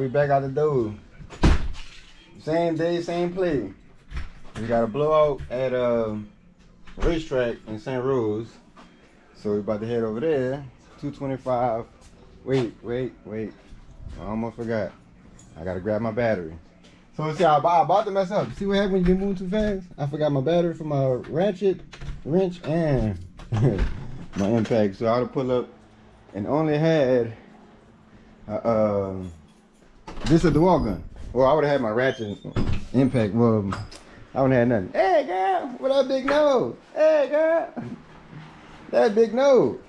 we back out the door. Same day, same play. We got a blowout at RaceTrac in St. Rose. So we about to head over there. 225. Wait. I almost forgot. I gotta grab my battery. So see, I about to mess up. See what happened when you moving too fast? I forgot my battery for my ratchet, wrench, and my impact. So I would pull up and only had this is the wall gun. Well, I would have had my ratchet impact. Well, I wouldn't have nothing. Hey girl, what up, big nose? Hey girl, that big nose.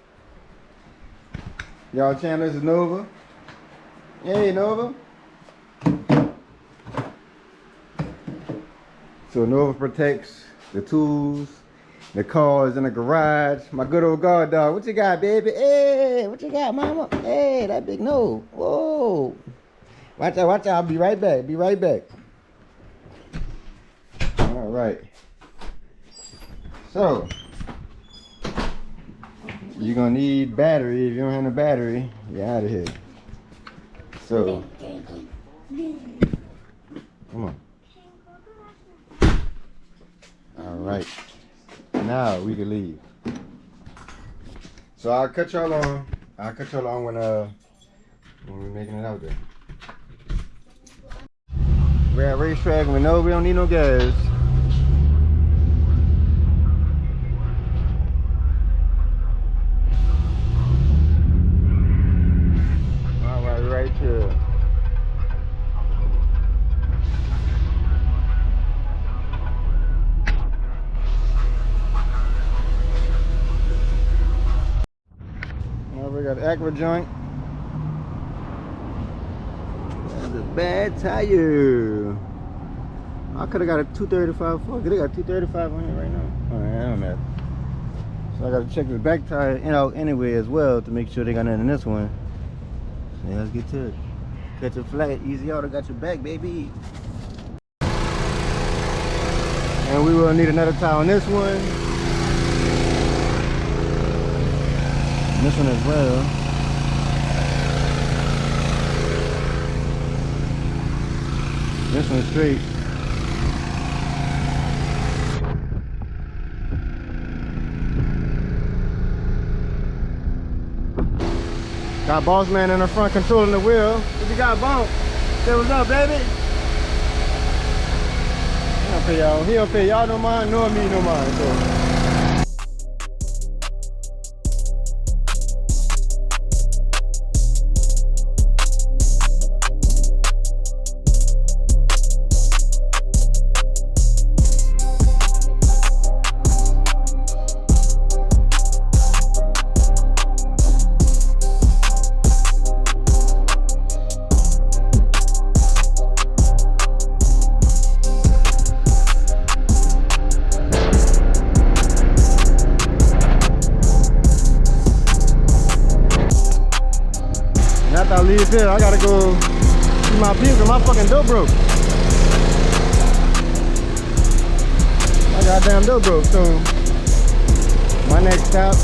Y'all channel, this is Nova. Hey Nova. So Nova protects the tools, the cars in the garage. My good old guard dog. What you got, baby? Hey, what you got, mama? Hey, that big nose. Whoa. Watch out. I'll be right back. All right. So, you're going to need battery. If you don't have a battery, you're out of here. So, come on. All right. Now we can leave. So I'll cut y'all on. When we're making it out there. We're at RaceTrac and we know we don't need no gas. All right, right here. We got Aqua joint. That's a bad tire. I could have got a 235 for. They got 235 on here right now. All right, I don't know. So I got to check the back tire, anyway as well to make sure they got nothing in this one. So yeah, let's get to it. Catch a flat, Eazy Auto got your back, baby. And we will need another tire on this one. This one as well. This one's straight. Got boss man in the front controlling the wheel. What you got, Bump? Say what's up, baby? He don't pay y'all no mind, nor me no mind. So. After I leave here, I gotta go see my people. My fucking door broke. My goddamn door broke. So my next stop.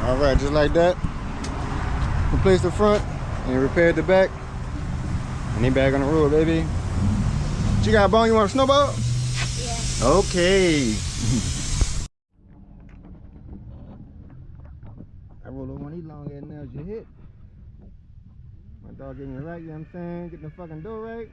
All right, just like that. Replaced the front and repaired the back. And they back on the road, baby. What you got, Bone? You want a snowball? Yeah. Okay. I roll over one of these long ass nails you hit. My dog getting it right, you know what I'm saying? Getting the fucking door right.